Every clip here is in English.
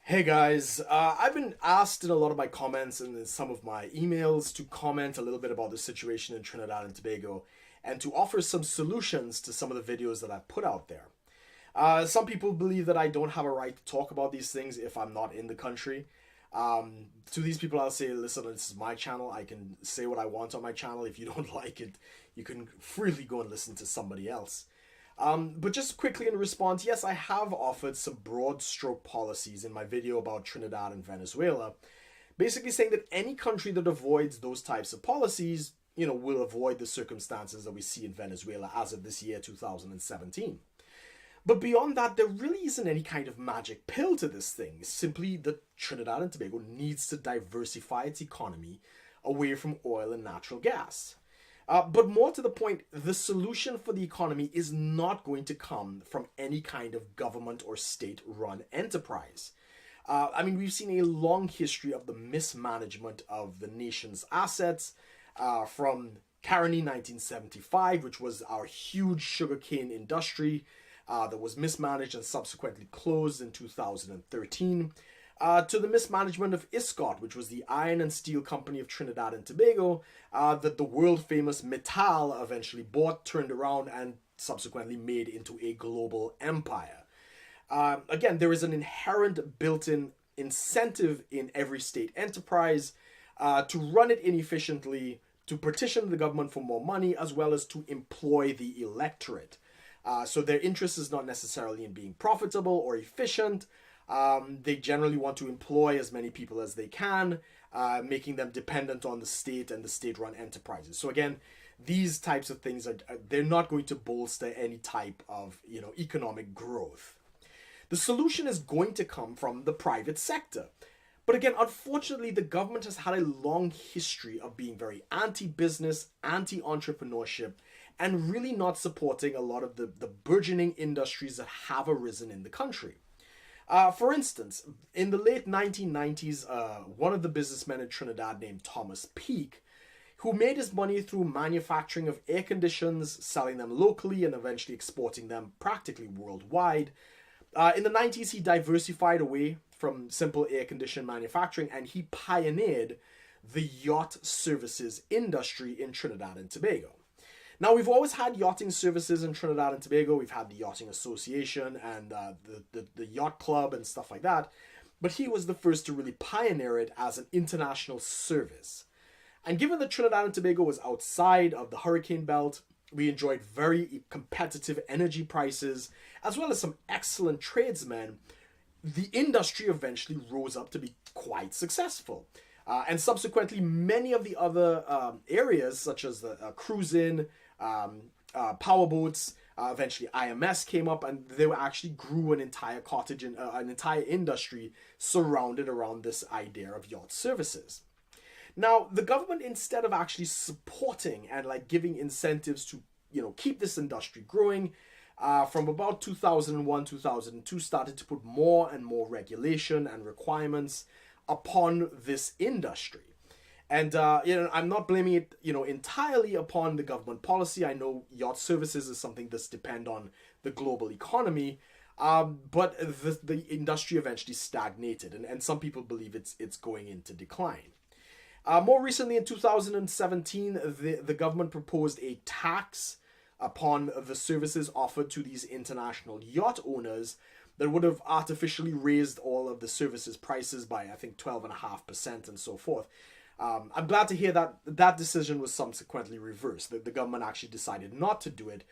Hey guys, I've been asked in a lot of my comments and in some of my emails to comment a little bit about the situation in Trinidad and Tobago and to offer some solutions to some of the videos that I've put out there. Some people believe that I don't have a right to talk about these things if I'm not in the country. To these people, I'll say, listen, this is my channel. I can say what I want on my channel. If you don't like it, you can freely go and listen to somebody else. But just quickly in response, yes, I have offered some broad stroke policies in my video about Trinidad and Venezuela, basically saying that any country that avoids those types of policies, will avoid the circumstances that we see in Venezuela as of this year, 2017. But beyond that, there really isn't any kind of magic pill to this thing. It's simply that Trinidad and Tobago needs to diversify its economy away from oil and natural gas. But more to the point, the solution for the economy is not going to come from any kind of government or state-run enterprise. We've seen a long history of the mismanagement of the nation's assets from Caroni 1975, which was our huge sugarcane industry that was mismanaged and subsequently closed in 2013. To the mismanagement of Iscott, which was the iron and steel company of Trinidad and Tobago, that the world-famous Mittal eventually bought, turned around, and subsequently made into a global empire. Again, there is an inherent built-in incentive in every state enterprise to run it inefficiently, to petition the government for more money, as well as to employ the electorate. So their interest is not necessarily in being profitable or efficient. They generally want to employ as many people as they can, making them dependent on the state and the state-run enterprises. So again, these types of things they're not going to bolster any type of economic growth. The solution is going to come from the private sector. But again, unfortunately, the government has had a long history of being very anti-business, anti-entrepreneurship, and really not supporting a lot of the burgeoning industries that have arisen in the country. For instance, in the late 1990s, one of the businessmen in Trinidad named Thomas Peake, who made his money through manufacturing of air conditions, selling them locally, and eventually exporting them practically worldwide. In the 90s, he diversified away from simple air condition manufacturing, and he pioneered the yacht services industry in Trinidad and Tobago. Now, we've always had yachting services in Trinidad and Tobago. We've had the Yachting Association and the Yacht Club and stuff like that. But he was the first to really pioneer it as an international service. And given that Trinidad and Tobago was outside of the hurricane belt, we enjoyed very competitive energy prices, as well as some excellent tradesmen. The industry eventually rose up to be quite successful. And subsequently, many of the other areas, such as the cruising, powerboats, eventually IMS came up, and they actually grew an entire an entire industry surrounded around this idea of yacht services. Now, the government, instead of actually supporting and giving incentives to keep this industry growing, from about 2001, 2002, started to put more and more regulation and requirements upon this industry. And, I'm not blaming it, entirely upon the government policy. I know yacht services is something that's depend on the global economy, but the industry eventually stagnated, and some people believe it's going into decline. More recently, in 2017, the government proposed a tax upon the services offered to these international yacht owners that would have artificially raised all of the services prices by, I think, 12.5% and so forth. I'm glad to hear that that decision was subsequently reversed, that the government actually decided not to do it.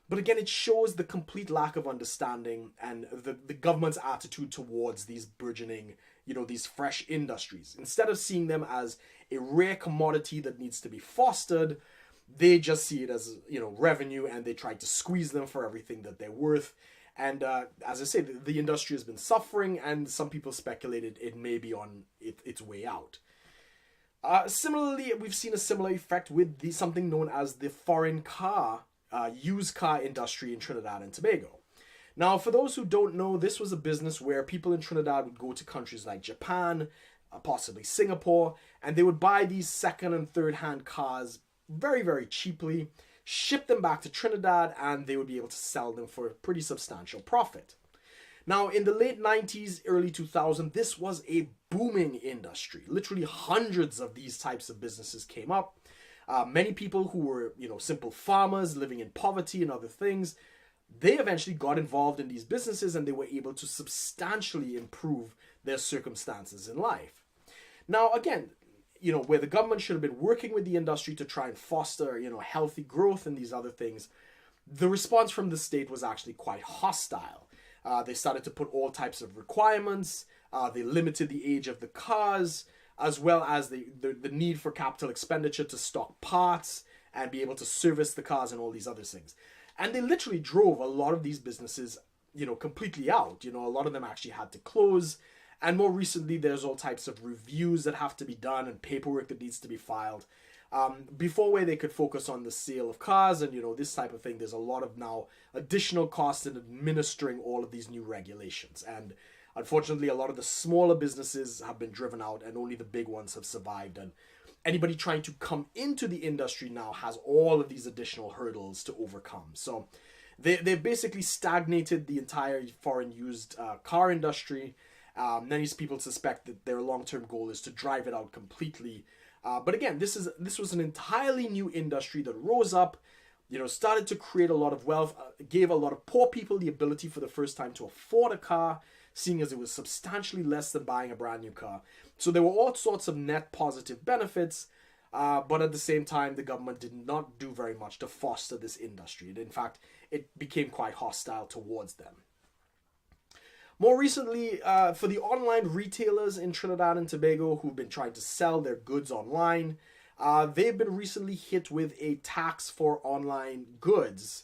But again, it shows the complete lack of understanding and the government's attitude towards these burgeoning, these fresh industries. Instead of seeing them as a rare commodity that needs to be fostered, they just see it as, revenue, and they try to squeeze them for everything that they're worth. And as I say, the industry has been suffering, and some people speculated it may be on its way out. Similarly, we've seen a similar effect with something known as the foreign car, used car industry in Trinidad and Tobago. Now, for those who don't know, this was a business where people in Trinidad would go to countries like Japan, possibly Singapore, and they would buy these second and third hand cars very, very cheaply, ship them back to Trinidad, and they would be able to sell them for a pretty substantial profit. Now, in the late 90s, early 2000s, this was a booming industry. Literally hundreds of these types of businesses came up. Many people who were, simple farmers living in poverty and other things, they eventually got involved in these businesses and they were able to substantially improve their circumstances in life. Now, again, where the government should have been working with the industry to try and foster, healthy growth and these other things, the response from the state was actually quite hostile. They started to put all types of requirements. They limited the age of the cars, as well as the need for capital expenditure to stock parts and be able to service the cars and all these other things. And they literally drove a lot of these businesses, completely out. A lot of them actually had to close. And more recently, there's all types of reviews that have to be done and paperwork that needs to be filed. Before where they could focus on the sale of cars and, this type of thing, there's a lot of now additional costs in administering all of these new regulations. And unfortunately, a lot of the smaller businesses have been driven out and only the big ones have survived. And anybody trying to come into the industry now has all of these additional hurdles to overcome. So they've basically stagnated the entire foreign used car industry. Many people suspect that their long-term goal is to drive it out completely. But again, this was an entirely new industry that rose up, started to create a lot of wealth, gave a lot of poor people the ability for the first time to afford a car, seeing as it was substantially less than buying a brand new car. So there were all sorts of net positive benefits, but at the same time, the government did not do very much to foster this industry. And in fact, it became quite hostile towards them. More recently, for the online retailers in Trinidad and Tobago who've been trying to sell their goods online, they've been recently hit with a tax for online goods.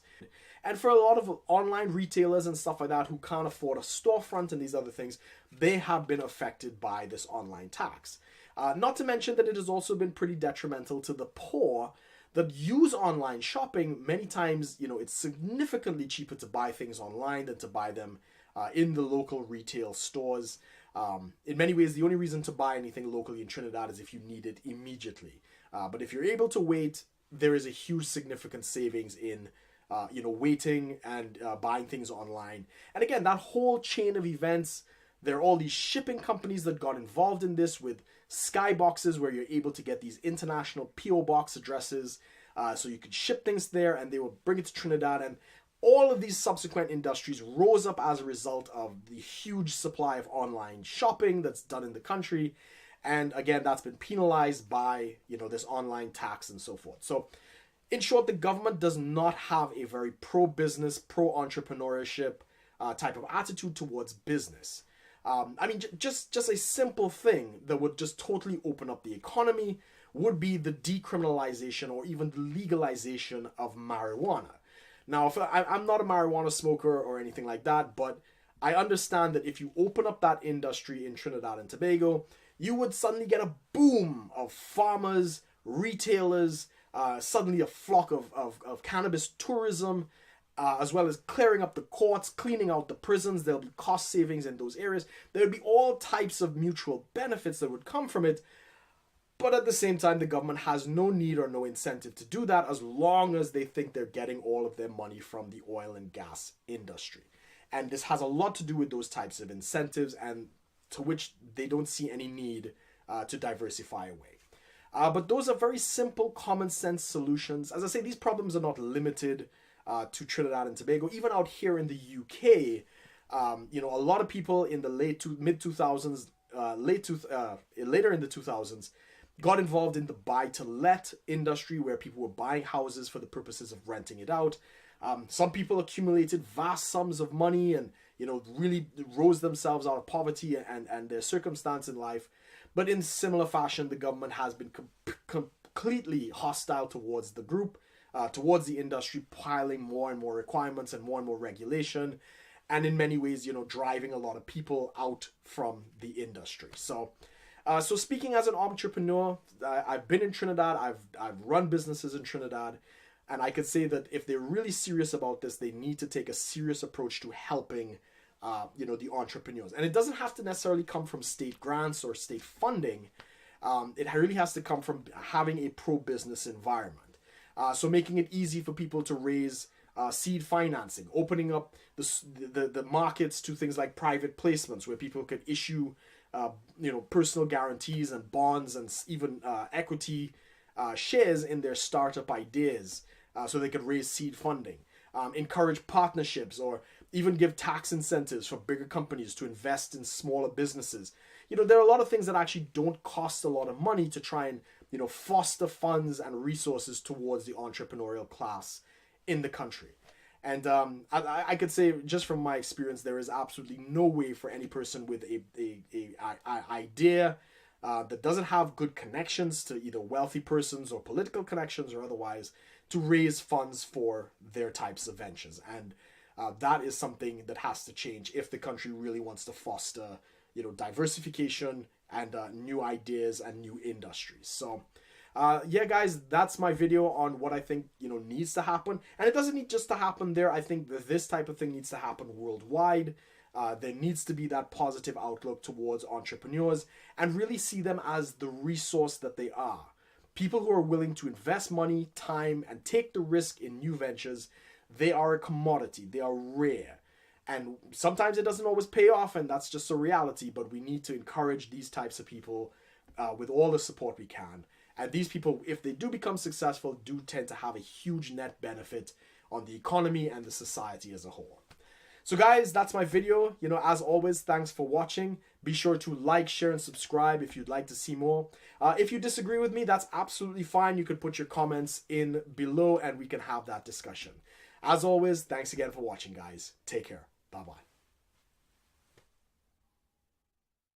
And for a lot of online retailers and stuff like that who can't afford a storefront and these other things, they have been affected by this online tax. Not to mention that it has also been pretty detrimental to the poor that use online shopping. Many times, it's significantly cheaper to buy things online than to buy them in the local retail stores. In many ways, the only reason to buy anything locally in Trinidad is if you need it immediately. But if you're able to wait, there is a huge significant savings in waiting and buying things online. And again, that whole chain of events, there are all these shipping companies that got involved in this with skyboxes where you're able to get these international PO box addresses. So you could ship things there and they will bring it to Trinidad. And all of these subsequent industries rose up as a result of the huge supply of online shopping that's done in the country. And again, that's been penalized by, this online tax and so forth. So in short, the government does not have a very pro-business, pro-entrepreneurship type of attitude towards business. Just a simple thing that would just totally open up the economy would be the decriminalization or even the legalization of marijuana. Now, I'm not a marijuana smoker or anything like that, but I understand that if you open up that industry in Trinidad and Tobago, you would suddenly get a boom of farmers, retailers, suddenly a flock of cannabis tourism, as well as clearing up the courts, cleaning out the prisons. There'll be cost savings in those areas. There would be all types of mutual benefits that would come from it. But at the same time, the government has no need or no incentive to do that as long as they think they're getting all of their money from the oil and gas industry. And this has a lot to do with those types of incentives and to which they don't see any need to diversify away. But those are very simple, common sense solutions. As I say, these problems are not limited to Trinidad and Tobago. Even out here in the UK, a lot of people in the mid-2000s, later in the 2000s, got involved in the buy-to-let industry where people were buying houses for the purposes of renting it out. Some people accumulated vast sums of money and, really rose themselves out of poverty and their circumstance in life. But in similar fashion, the government has been completely hostile towards the group, towards the industry, piling more and more requirements and more regulation. And in many ways, driving a lot of people out from the industry. So speaking as an entrepreneur, I've been in Trinidad, I've run businesses in Trinidad, and I could say that if they're really serious about this, they need to take a serious approach to helping, the entrepreneurs. And it doesn't have to necessarily come from state grants or state funding. It really has to come from having a pro-business environment. So making it easy for people to raise seed financing, opening up the markets to things like private placements where people could issue personal guarantees and bonds and even equity shares in their startup ideas so they could raise seed funding. Encourage partnerships or even give tax incentives for bigger companies to invest in smaller businesses. There are a lot of things that actually don't cost a lot of money to try and foster funds and resources towards the entrepreneurial class in the country. And I could say, just from my experience, there is absolutely no way for any person with a idea that doesn't have good connections to either wealthy persons or political connections or otherwise to raise funds for their types of ventures. And that is something that has to change if the country really wants to foster diversification and new ideas and new industries. So yeah, guys, that's my video on what I think needs to happen. And it doesn't need just to happen there. I think that this type of thing needs to happen worldwide. There needs to be that positive outlook towards entrepreneurs and really see them as the resource that they are. People who are willing to invest money, time, and take the risk in new ventures. They are a commodity. They are rare. And sometimes it doesn't always pay off, and that's just a reality, but we need to encourage these types of people with all the support we can. And these people, if they do become successful, do tend to have a huge net benefit on the economy and the society as a whole. So guys, that's my video. As always, thanks for watching. Be sure to like, share, and subscribe if you'd like to see more. If you disagree with me, that's absolutely fine. You could put your comments in below and we can have that discussion. As always, thanks again for watching, guys. Take care. Bye-bye.